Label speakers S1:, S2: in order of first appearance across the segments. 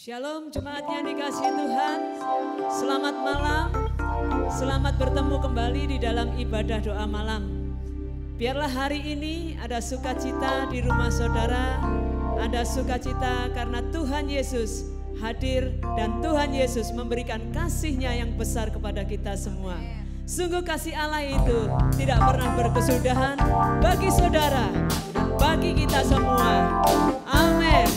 S1: Shalom jemaatnya dikasihi Tuhan, selamat malam, selamat bertemu kembali di dalam ibadah doa malam. Biarlah hari ini ada sukacita di rumah saudara, ada sukacita karena Tuhan Yesus hadir dan Tuhan Yesus memberikan kasih-Nya yang besar kepada kita semua. Sungguh kasih Allah itu tidak pernah berkesudahan bagi saudara dan bagi kita semua. Amin.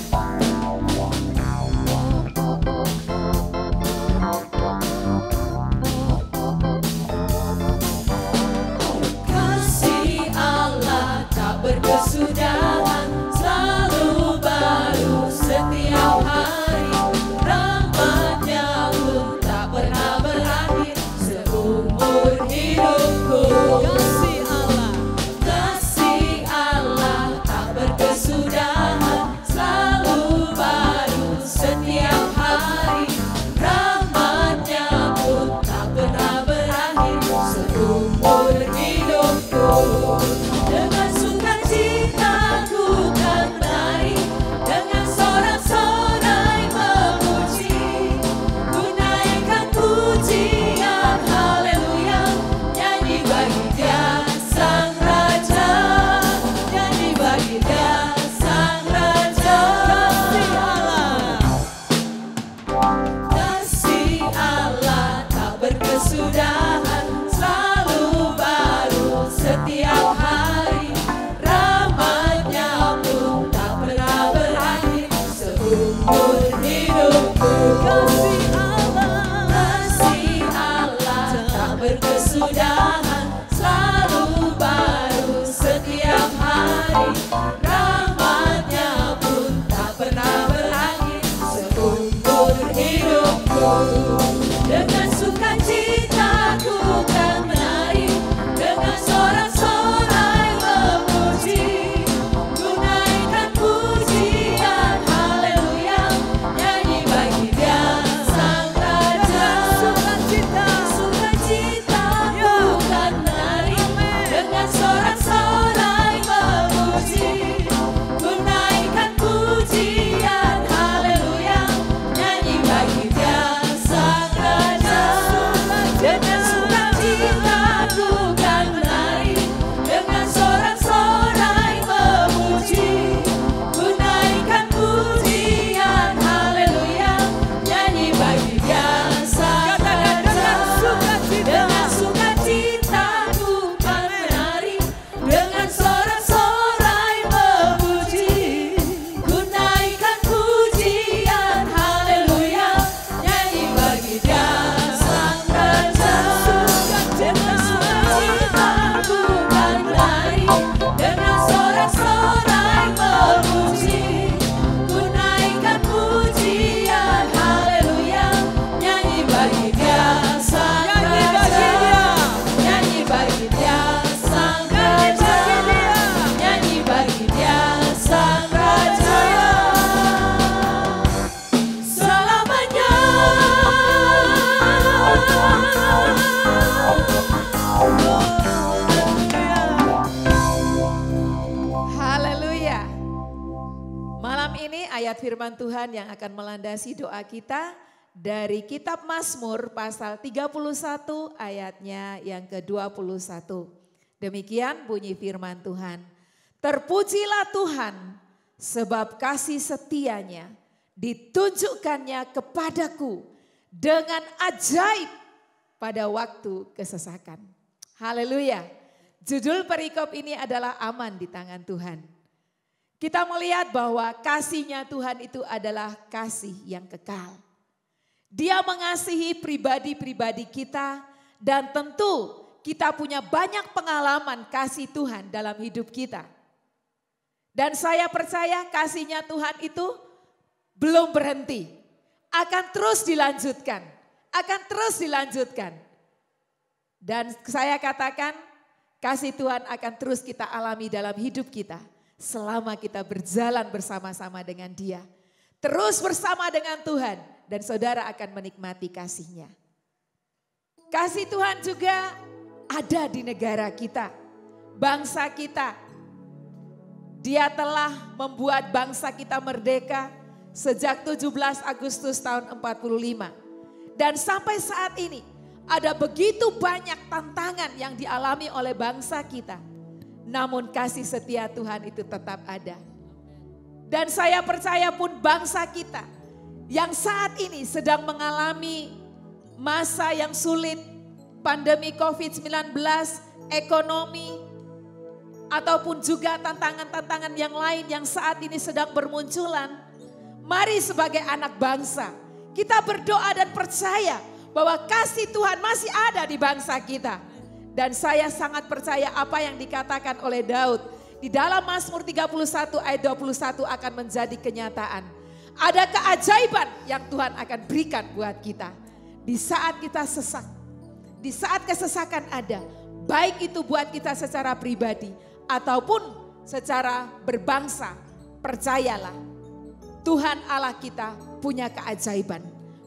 S2: Berkesudahan selalu baru setiap hari, rahmat-Nya pun tak pernah berakhir seumur hidupku. Kasih Allah tak berkesudahan selalu baru setiap hari, rahmat-Nya pun tak pernah berakhir seumur hidupku. Dengan sukacita ku kan menari, dengan sorak-sorai memuji, ku naikkan pujian haleluya, nyanyi bagi Dia Sang Raja, nyanyi bagi Dia Sang Raja. Kasih Allah tak berkesudahan selalu baru setiap hari, rahmat-Nya pun tak pernah berakhir seumur hidupku. Kasih Allah tak berkesudahan selalu baru setiap hari, rahmat-Nya pun tak pernah berakhir seumur hidupku. Dengan sukacita ku kan menari, dengan sorak-sorai memuji, ku naikkan pujian haleluya, nyanyi bagi Dia Sang Raja. Sukacita ku kan menari, dengan sorak-sorai memuji, ku naikkan pujian haleluya, nyanyi bagi Dia Sang Raja. Dengan sukacita ku kan menari, dengan sorak-sorai memuji, ku naikkan pujian haleluya, nyanyi bagi Dia Sang Raja. Dengan sukacita ku kan menari, dengan sorak-sorai memuji, ku naikkan pujian haleluya, nyanyi bagi Dia Sang Raja. Dengan sukacita ku kan menari, dengan sorak-sorai memuji, ku naikkan pujian haleluya, nyanyi bagi Dia Sang Raja. Nyanyi bagi Dia Sang Raja, nyanyi bagi Dia Sang Raja. Selamanya.
S3: Haleluya. Malam ini ayat firman Tuhan yang akan melandasi doa kita dari kitab Mazmur pasal 31 ayatnya yang ke-21. Demikian bunyi firman Tuhan. Terpujilah Tuhan sebab kasih setianya ditunjukkannya kepadaku dengan ajaib pada waktu kesesakan. Haleluya. Judul perikop ini adalah aman di tangan Tuhan. Kita melihat bahwa kasih-Nya Tuhan itu adalah kasih yang kekal. Dia mengasihi pribadi-pribadi kita dan tentu kita punya banyak pengalaman kasih Tuhan dalam hidup kita. Dan saya percaya kasih-Nya Tuhan itu belum berhenti. Akan terus dilanjutkan. Akan terus dilanjutkan. Dan saya katakan kasih Tuhan akan terus kita alami dalam hidup kita. Selama kita berjalan bersama-sama dengan Dia. Terus bersama dengan Tuhan. Dan saudara akan menikmati kasih-Nya. Kasih Tuhan juga ada di negara kita. Bangsa kita. Dia telah membuat bangsa kita merdeka sejak 17 Agustus tahun 45. Dan sampai saat ini ada begitu banyak tantangan yang dialami oleh bangsa kita. Namun kasih setia Tuhan itu tetap ada. Dan saya percaya pun bangsa kita yang saat ini sedang mengalami masa yang sulit, pandemi COVID-19, ekonomi, ataupun juga tantangan-tantangan yang lain yang saat ini sedang bermunculan. Mari sebagai anak bangsa, kita berdoa dan percaya bahwa kasih Tuhan masih ada di bangsa kita. Dan saya sangat percaya apa yang dikatakan oleh Daud. Di dalam Mazmur 31 ayat 21 akan menjadi kenyataan. Ada keajaiban yang Tuhan akan berikan buat kita. Di saat kita sesak, di saat kesesakan ada. Baik itu buat kita secara pribadi ataupun secara berbangsa. Percayalah, Tuhan Allah kita punya keajaiban.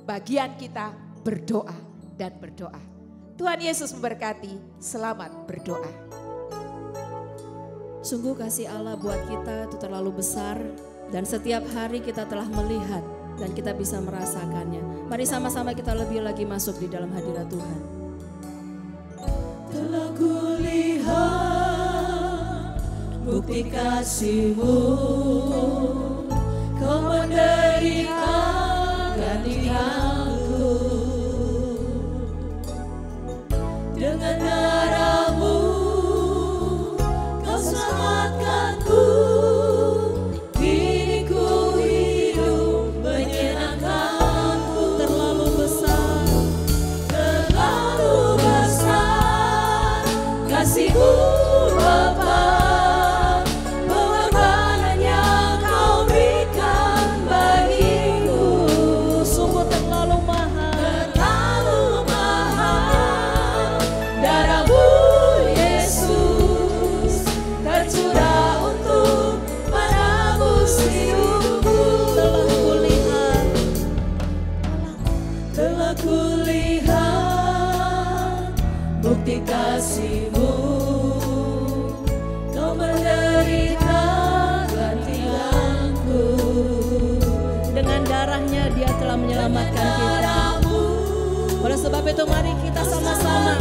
S3: Bagian kita berdoa dan berdoa. Tuhan Yesus memberkati, selamat berdoa.
S2: Sungguh kasih Allah buat kita itu terlalu besar dan setiap hari kita telah melihat dan kita bisa merasakannya. Mari sama-sama kita lebih lagi masuk di dalam hadirat Tuhan. Telah kulihat bukti kasih-Mu, Kau menderita gantianku. Dengan darah-Mu Kau selamatkanku. Kini ku hidup menyenangkanku. Terlalu besar kasih-Mu Bapa. Pengorbanan yang Kau berikan bagiku sungguh terlalu mahal. Darah-Mu Yesus tercurah untuk menebus hidupku. Telah kulihat bukti kasih-Mu, Kau menderita gantianku. Dengan darahnya Dia telah menyelamatkan kita. Oleh sebab itu mari kita sama-sama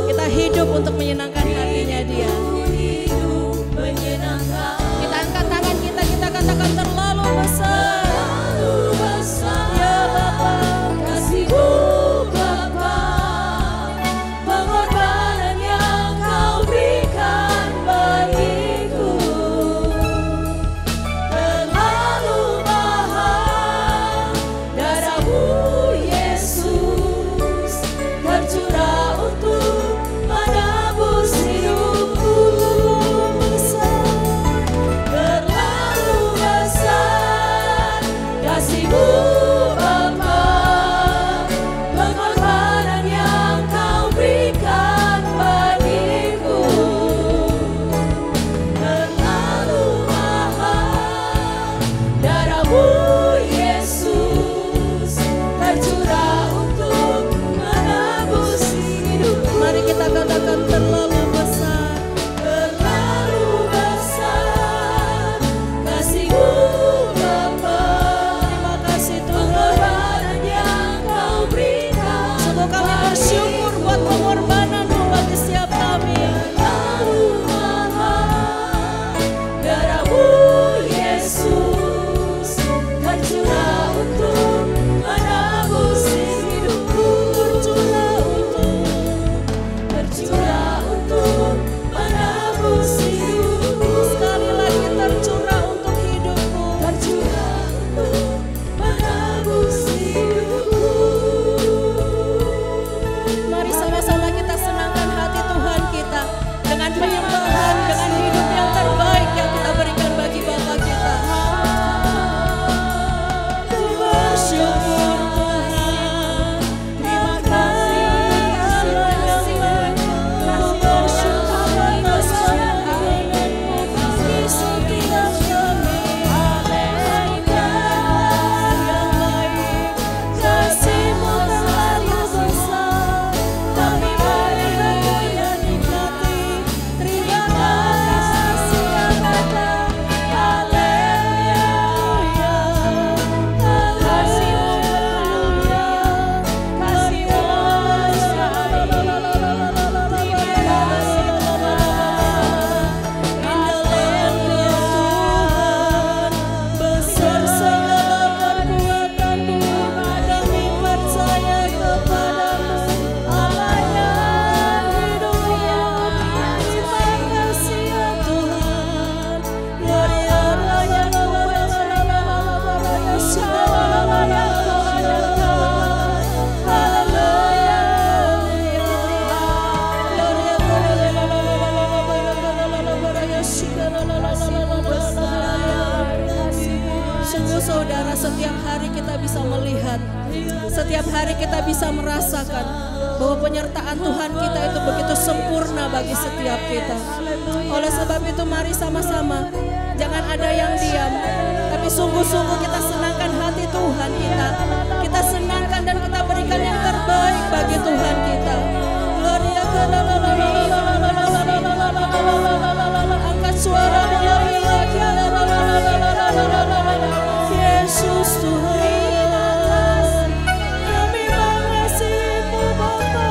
S2: kita hidup untuk menyenangkan hatinya Dia. Kita angkat tangan kita katakan terlalu besar. Ya Bapa, kasih-Mu Bapa. Pengorbanan yang Kau berikan bagiku terlalu mahal. Darah-Mu Yesus tercurah untuk menebus hidupku. penyertaan Tuhan kita itu begitu sempurna bagi setiap kita. Oleh sebab itu mari sama-sama, jangan ada yang diam, tapi sungguh-sungguh kita senangkan hati Tuhan kita. Kita senangkan dan kita berikan yang terbaik bagi Tuhan kita. Gloria angkat suara Yesus Tuhan, kami mengasihi-Mu Bapa,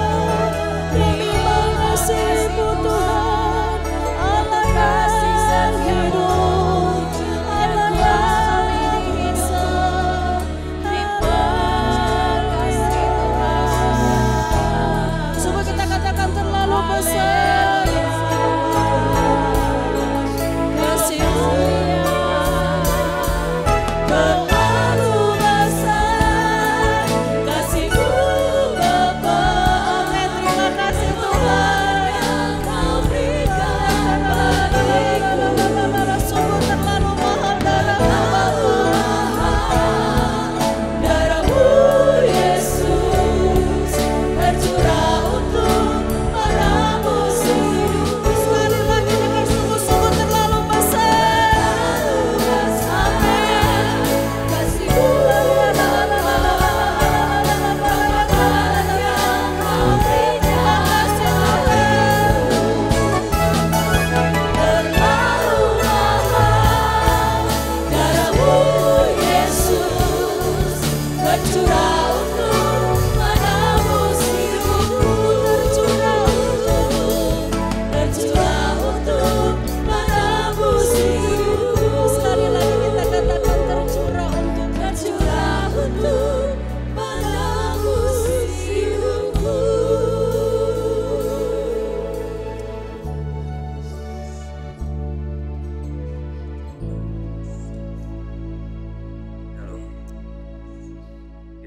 S2: kami mengasihi-Mu Tuhan, Allah yang hidup, Allah yang bisa, sungguh kita katakan terlalu besar kasih-Mu.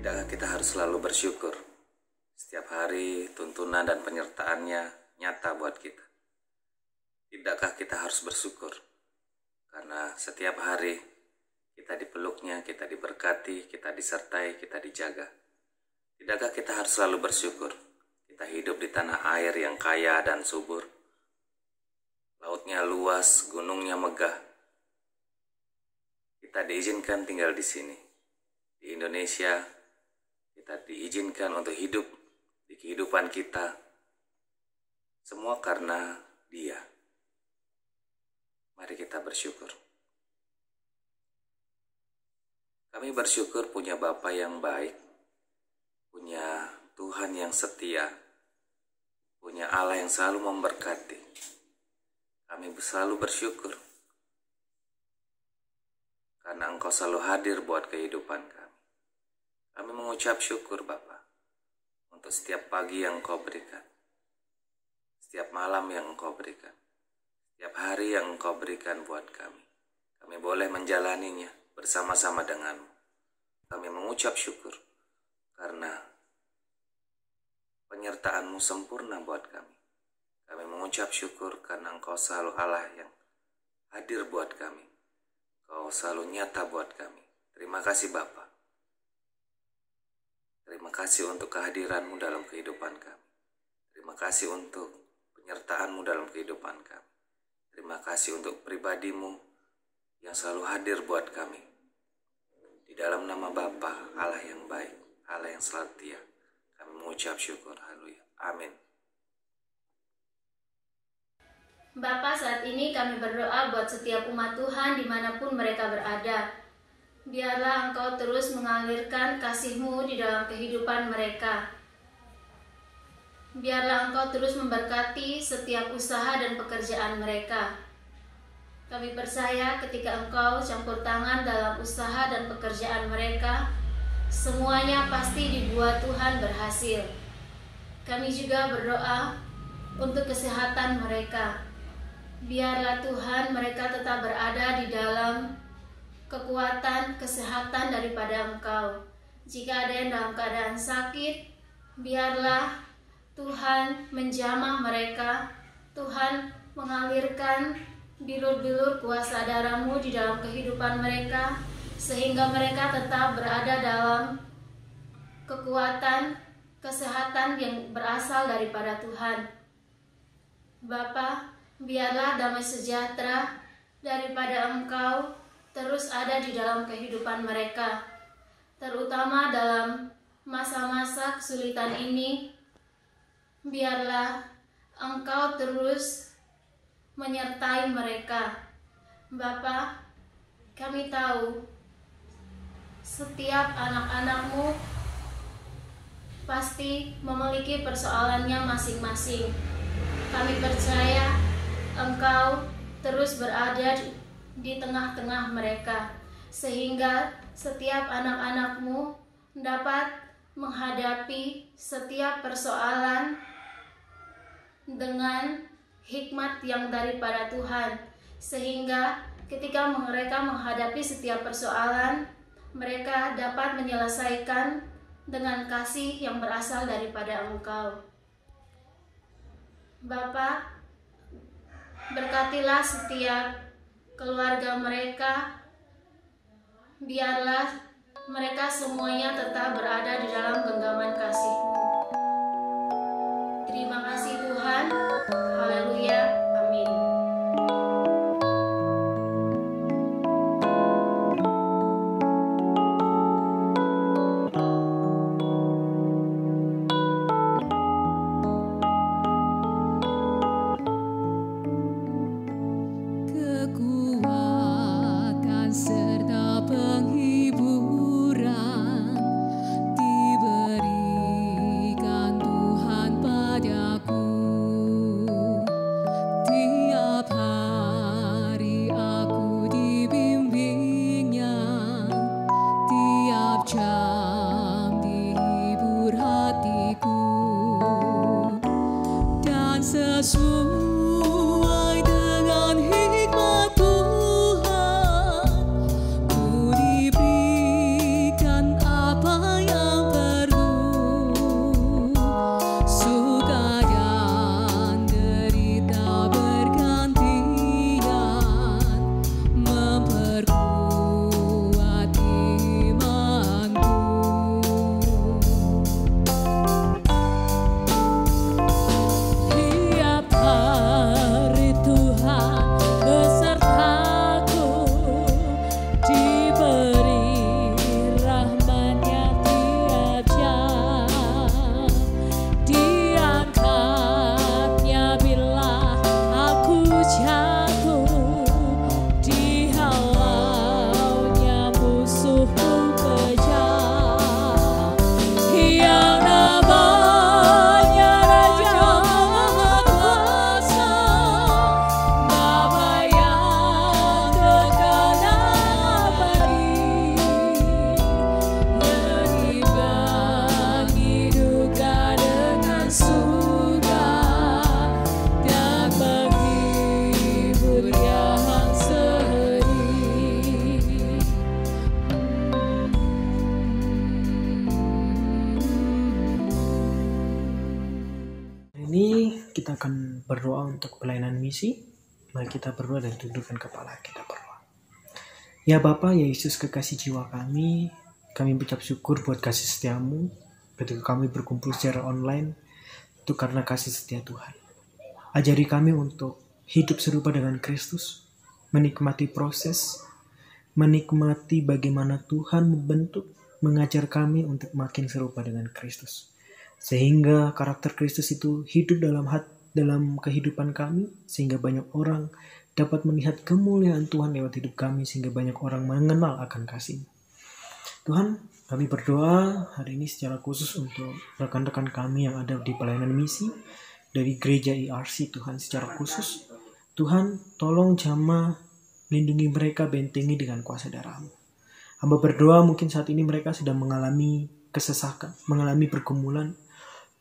S4: Tidakkah kita harus selalu bersyukur? Setiap hari tuntunan dan penyertaannya nyata buat kita. Tidakkah kita harus bersyukur? Karena setiap hari kita dipeluknya, kita diberkati, kita disertai, kita dijaga. Tidakkah kita harus selalu bersyukur? Kita hidup di tanah air yang kaya dan subur. Lautnya luas, gunungnya megah. Kita diizinkan tinggal di sini. Di Indonesia, kita diizinkan untuk hidup di kehidupan kita. Semua karena Dia. Mari kita bersyukur. Kami bersyukur punya Bapa yang baik, punya Tuhan yang setia, punya Allah yang selalu memberkati. Kami selalu bersyukur karena Engkau selalu hadir buat kehidupan kami. Kami mengucap syukur Bapa untuk setiap pagi yang Engkau berikan, setiap malam yang Engkau berikan, setiap hari yang Engkau berikan buat kami. Kami boleh menjalaninya bersama-sama denganmu. Kami mengucap syukur karena penyertaan-Mu sempurna buat kami. Kami mengucap syukur karena Engkau selalu Allah yang hadir buat kami. Engkau selalu nyata buat kami. Terima kasih Bapa. Terima kasih untuk kehadiran-Mu dalam kehidupan kami. Terima kasih untuk penyertaan-Mu dalam kehidupan kami. Terima kasih untuk pribadi-Mu yang selalu hadir buat kami. Di dalam nama Bapa, Allah yang baik, Allah yang setia, kami mengucap syukur. Haleluya. Amin.
S5: Bapa, saat ini kami berdoa buat setiap umat Tuhan dimanapun mereka berada. Biarlah Engkau terus mengalirkan kasih-Mu di dalam kehidupan mereka. Biarlah Engkau terus memberkati setiap usaha dan pekerjaan mereka. Kami percaya ketika Engkau campur tangan dalam usaha dan pekerjaan mereka, semuanya pasti dibuat Tuhan berhasil. Kami juga berdoa untuk kesehatan mereka. Biarlah Tuhan mereka tetap berada di dalam kekuatan, kesehatan daripada Engkau. Jika ada yang dalam keadaan sakit, biarlah Tuhan menjamah mereka. Tuhan mengalirkan bilur-bilur kuasa darah-Mu di dalam kehidupan mereka, sehingga mereka tetap berada dalam kekuatan, kesehatan yang berasal daripada Tuhan. Bapa, biarlah damai sejahtera daripada Engkau terus ada di dalam kehidupan mereka, terutama dalam masa-masa kesulitan ini. Biarlah Engkau terus menyertai mereka. Bapa, kami tahu setiap anak-anak-Mu pasti memiliki persoalannya masing-masing. Kami percaya Engkau terus berada di tengah-tengah mereka, sehingga setiap anak-anak-Mu dapat menghadapi setiap persoalan dengan hikmat yang daripada Tuhan, sehingga ketika mereka menghadapi setiap persoalan, mereka dapat menyelesaikan dengan kasih yang berasal daripada Engkau. Bapa, berkatilah setiap keluarga mereka, biarlah mereka semuanya tetap berada di dalam genggaman kasih-Mu. Terima kasih Tuhan. Haleluya. Amin.
S2: Kekuatan serta penghiburan diberikan Tuhan padaku. Tiap hari aku dibimbingnya, tiap jam dihibur hatiku, dan sesuai dengan hikmat Tuhan, ku diberikan apa yang perlu. Suka dan derita bergantian memperkuat imanku. Tiap hari Tuhan besertaku, diberi rahmat-Nya tiap jam, diangkat-Nya bila aku jatuh, dihalau-Nya musuhku kejam. Yang namanya Raja Maha Kuasa, Bapa yang kekal abadi, mengimbangi duka dengan suka, dan menghibur yang sedih.
S6: Hari ini kita akan berdoa untuk pelayanan misi. Mari kita berdoa dan tundukkan kepala kita berdoa. Ya Bapa, ya Yesus kekasih jiwa kami berucap syukur buat kasih setia-Mu ketika kami berkumpul secara online. Itu karena kasih setia Tuhan. Ajari kami untuk hidup serupa dengan Kristus, menikmati proses, menikmati bagaimana Tuhan membentuk, mengajar kami untuk makin serupa dengan Kristus. Sehingga karakter Kristus itu hidup dalam kehidupan kami, sehingga banyak orang dapat melihat kemuliaan Tuhan lewat hidup kami, sehingga banyak orang mengenal akan kasih. Tuhan, kami berdoa hari ini secara khusus untuk rekan-rekan kami yang ada di pelayanan misi dari gereja IRC. Tuhan, secara khusus Tuhan, tolong jamah, lindungi mereka, bentengi dengan kuasa darah-Mu. Hamba berdoa mungkin saat ini mereka sedang mengalami kesesakan, mengalami pergumulan.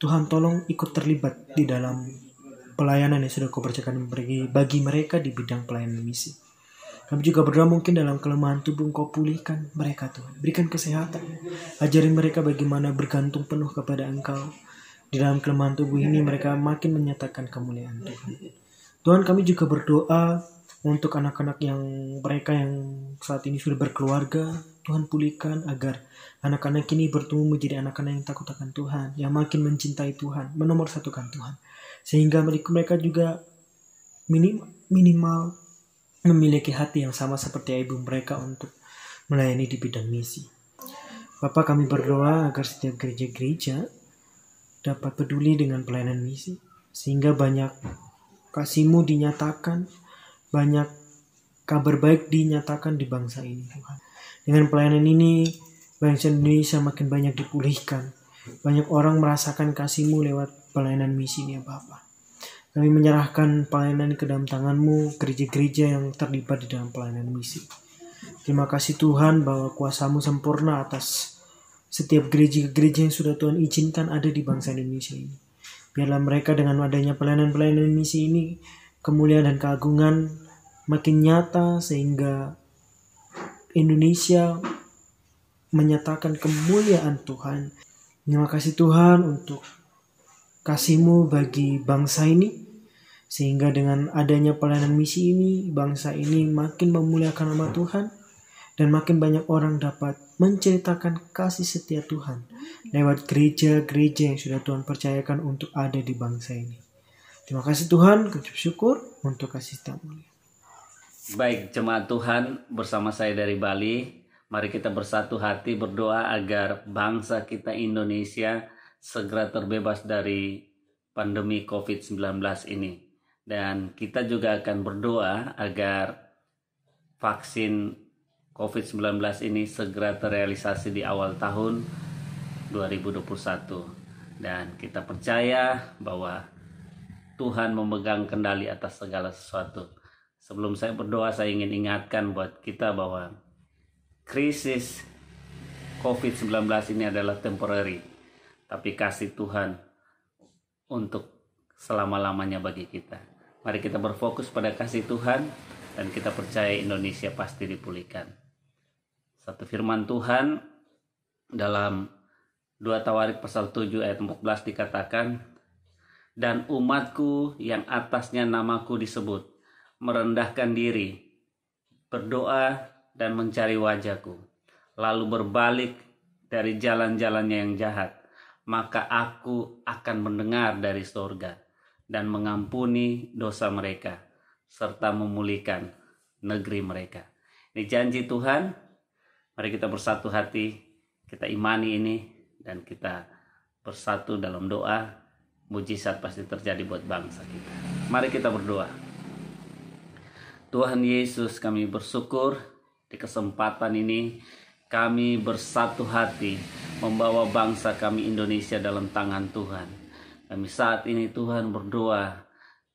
S6: Tuhan, tolong ikut terlibat di dalam pelayanan yang sudah Kau kerjakan bagi mereka di bidang pelayanan misi. Kami juga berdoa mungkin dalam kelemahan tubuh Engkau pulihkan mereka Tuhan. Berikan kesehatan. Ajari mereka bagaimana bergantung penuh kepada Engkau. Di dalam kelemahan tubuh ini mereka makin menyatakan kemuliaan Tuhan. Tuhan, kami juga berdoa untuk anak-anak yang mereka yang saat ini sudah berkeluarga. Tuhan pulihkan agar anak-anak ini bertumbuh menjadi anak-anak yang takut akan Tuhan, yang makin mencintai Tuhan, menomorsatukan Tuhan. Sehingga mereka juga minimal memiliki hati yang sama seperti ibu mereka untuk melayani di bidang misi. Bapak, kami berdoa agar setiap gereja-gereja dapat peduli dengan pelayanan misi, sehingga banyak kasih-Mu dinyatakan, banyak kabar baik dinyatakan di bangsa ini, Tuhan. Dengan pelayanan ini, bangsa Indonesia makin banyak dipulihkan. Banyak orang merasakan kasih-Mu lewat pelayanan misi ini, ya Bapak. Kami menyerahkan pelayanan ke dalam tangan-Mu, gereja-gereja yang terlibat di dalam pelayanan misi. Terima kasih Tuhan bahwa kuasa-Mu sempurna atas setiap gereja-gereja yang sudah Tuhan izinkan ada di bangsa Indonesia ini. Biarlah mereka dengan adanya pelayanan-pelayanan misi ini, kemuliaan dan keagungan makin nyata sehingga Indonesia menyatakan kemuliaan Tuhan. Terima kasih Tuhan untuk kasih-Mu bagi bangsa ini, sehingga dengan adanya pelayanan misi ini, bangsa ini makin memuliakan nama Tuhan, dan makin banyak orang dapat menceritakan kasih setia Tuhan lewat gereja-gereja yang sudah Tuhan percayakan untuk ada di bangsa ini. Terima kasih Tuhan, ucap syukur untuk kasih setia-Mu.
S7: Baik, jemaat Tuhan, bersama saya dari Bali, mari kita bersatu hati berdoa agar bangsa kita Indonesia segera terbebas dari pandemi COVID-19 ini. Dan kita juga akan berdoa agar vaksin COVID-19 ini segera terrealisasi di awal tahun 2021. Dan kita percaya bahwa Tuhan memegang kendali atas segala sesuatu. Sebelum saya berdoa, saya ingin ingatkan buat kita bahwa krisis COVID-19 ini adalah temporary, tapi kasih Tuhan untuk selama-lamanya bagi kita. Mari kita berfokus pada kasih Tuhan dan kita percaya Indonesia pasti dipulihkan. Satu firman Tuhan dalam 2 Tawarik pasal 7 ayat 14 dikatakan, dan umatku yang atasnya namaku disebut, merendahkan diri, berdoa dan mencari wajahku, lalu berbalik dari jalan-jalannya yang jahat, maka aku akan mendengar dari surga dan mengampuni dosa mereka, serta memulihkan negeri mereka. Ini janji Tuhan. Mari kita bersatu hati, kita imani ini, dan kita bersatu dalam doa. Mujizat pasti terjadi buat bangsa kita. Mari kita berdoa. Tuhan Yesus, kami bersyukur di kesempatan ini kami bersatu hati membawa bangsa kami Indonesia dalam tangan Tuhan. Kami saat ini Tuhan berdoa,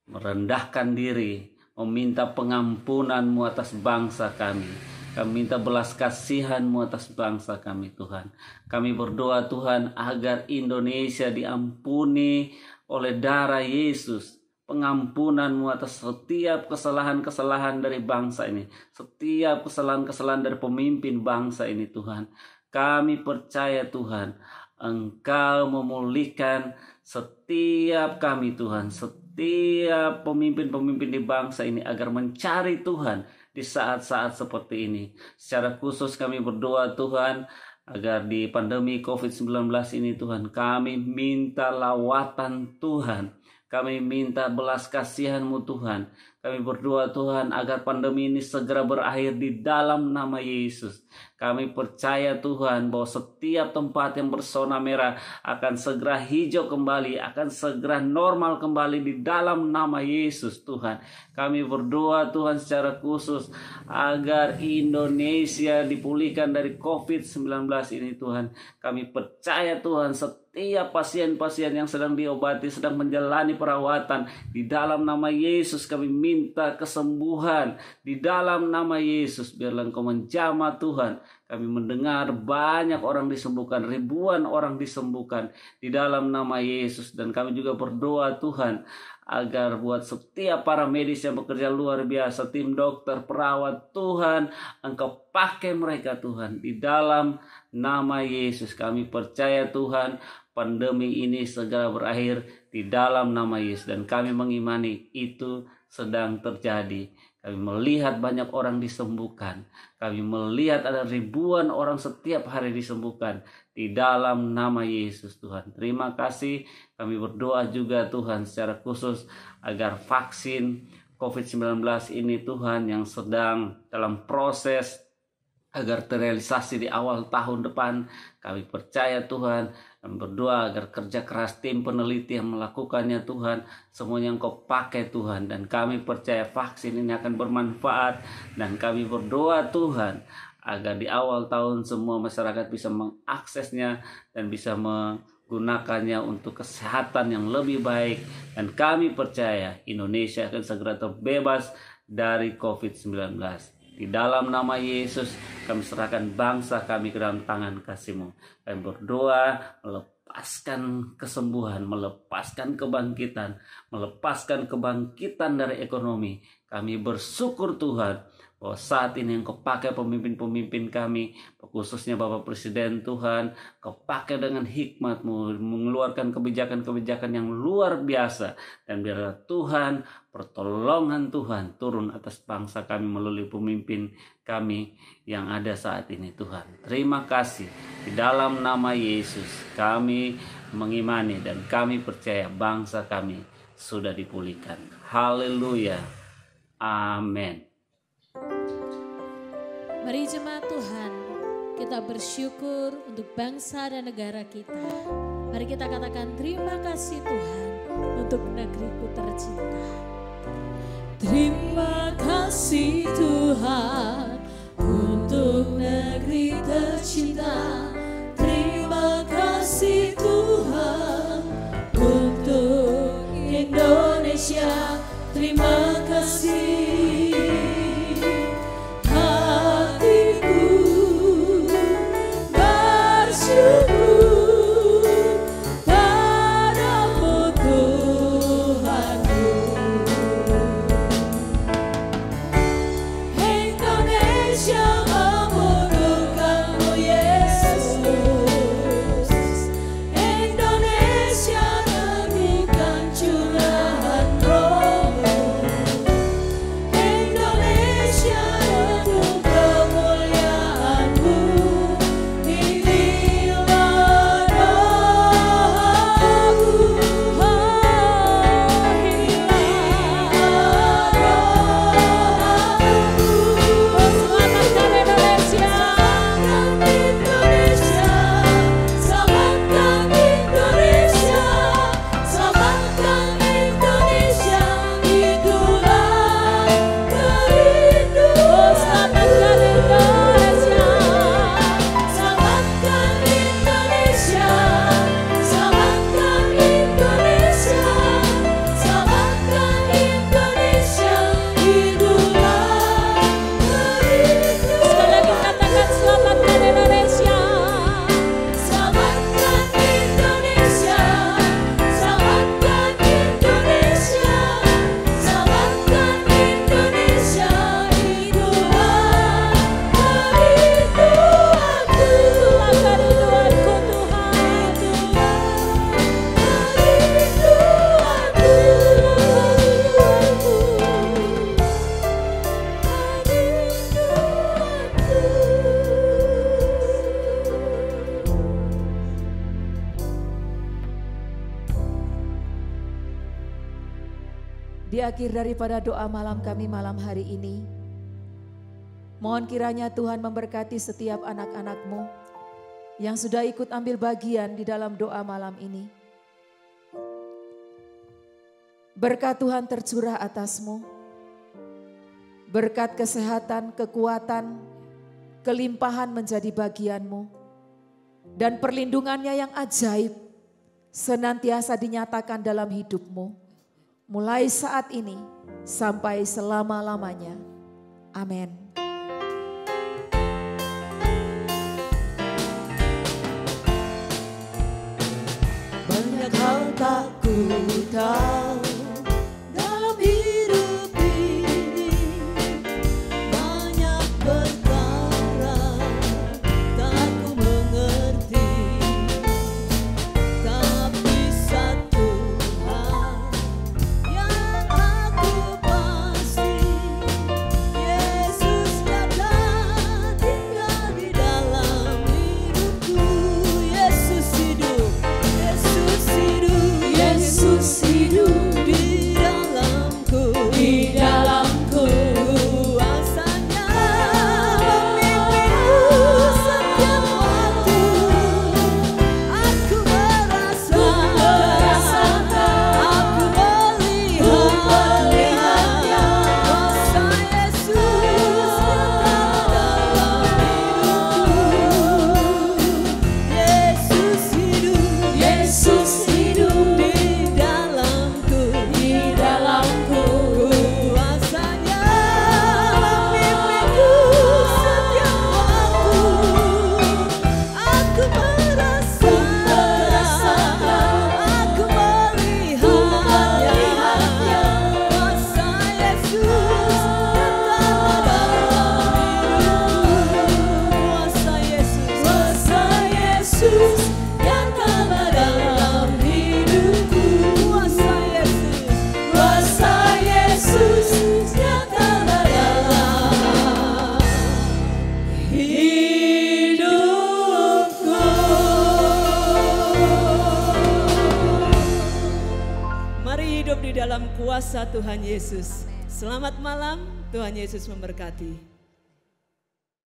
S7: merendahkan diri, meminta pengampunan-Mu atas bangsa kami. Kami minta belas kasihan-Mu atas bangsa kami Tuhan. Kami berdoa Tuhan agar Indonesia diampuni oleh darah Yesus. Pengampunan-Mu atas setiap kesalahan-kesalahan dari bangsa ini. Setiap kesalahan-kesalahan dari pemimpin bangsa ini Tuhan. Kami percaya Tuhan, Engkau memulihkan setiap kami Tuhan. Setiap pemimpin-pemimpin di bangsa ini agar mencari Tuhan di saat-saat seperti ini. Secara khusus kami berdoa Tuhan agar di pandemi COVID-19 ini Tuhan, kami minta lawatan Tuhan. Kami minta belas kasihan-Mu Tuhan. Kami berdoa Tuhan agar pandemi ini segera berakhir di dalam nama Yesus. Kami percaya Tuhan bahwa setiap tempat yang berzona merah akan segera hijau kembali, akan segera normal kembali di dalam nama Yesus Tuhan. Kami berdoa Tuhan secara khusus agar Indonesia dipulihkan dari COVID-19 ini Tuhan. Kami percaya Tuhan setiap pasien-pasien yang sedang diobati, sedang menjalani perawatan, di dalam nama Yesus kami minta kesembuhan. Di dalam nama Yesus biarlah Engkau menjamah Tuhan. Kami mendengar banyak orang disembuhkan, ribuan orang disembuhkan di dalam nama Yesus. Dan kami juga berdoa Tuhan agar buat setiap para medis yang bekerja luar biasa, tim dokter, perawat, Tuhan Engkau pakai mereka Tuhan. Di dalam nama Yesus kami percaya Tuhan pandemi ini segera berakhir di dalam nama Yesus. Dan kami mengimani itu sedang terjadi. Kami melihat banyak orang disembuhkan. Kami melihat ada ribuan orang setiap hari disembuhkan di dalam nama Yesus Tuhan. Terima kasih. Kami berdoa juga Tuhan secara khusus agar vaksin COVID-19 ini Tuhan yang sedang dalam proses agar terrealisasi di awal tahun depan. Kami percaya Tuhan dan berdoa agar kerja keras tim peneliti yang melakukannya Tuhan, semuanya Engkau pakai Tuhan, dan kami percaya vaksin ini akan bermanfaat. Dan kami berdoa Tuhan agar di awal tahun semua masyarakat bisa mengaksesnya dan bisa menggunakannya untuk kesehatan yang lebih baik. Dan kami percaya Indonesia akan segera terbebas dari COVID-19. Di dalam nama Yesus kami serahkan bangsa kami ke dalam tangan kasih-Mu. Kami berdoa melepaskan kesembuhan, melepaskan kebangkitan dari ekonomi. Kami bersyukur Tuhan bahwa saat ini Engkau pakai pemimpin-pemimpin kami, khususnya Bapak Presiden Tuhan, Engkau pakai dengan hikmat-Mu, mengeluarkan kebijakan-kebijakan yang luar biasa. Dan biarlah Tuhan, pertolongan Tuhan turun atas bangsa kami melalui pemimpin kami yang ada saat ini Tuhan. Terima kasih. Di dalam nama Yesus kami mengimani dan kami percaya bangsa kami sudah dipulihkan. Haleluya. Amin.
S2: Mari jemaat Tuhan, kita bersyukur untuk bangsa dan negara kita. Mari kita katakan terima kasih Tuhan untuk negeriku tercinta. Terima kasih Tuhan untuk negeri tercinta. Terima kasih Tuhan untuk Indonesia. Terima kasih.
S3: Di akhir daripada doa malam kami malam hari ini, mohon kiranya Tuhan memberkati setiap anak-anak-Mu yang sudah ikut ambil bagian di dalam doa malam ini. Berkat Tuhan tercurah atas-Mu, berkat kesehatan, kekuatan, kelimpahan menjadi bagian-Mu, dan perlindungannya yang ajaib senantiasa dinyatakan dalam hidup-Mu. Mulai saat ini sampai selama-lamanya. Amin.
S2: Banyak hal tak ku tahu dalam hidup ini, banyak perkara tak ku mengerti, tapi satu hal yang aku pasti,
S1: dalam kuasa Tuhan Yesus. Selamat malam, Tuhan Yesus memberkati.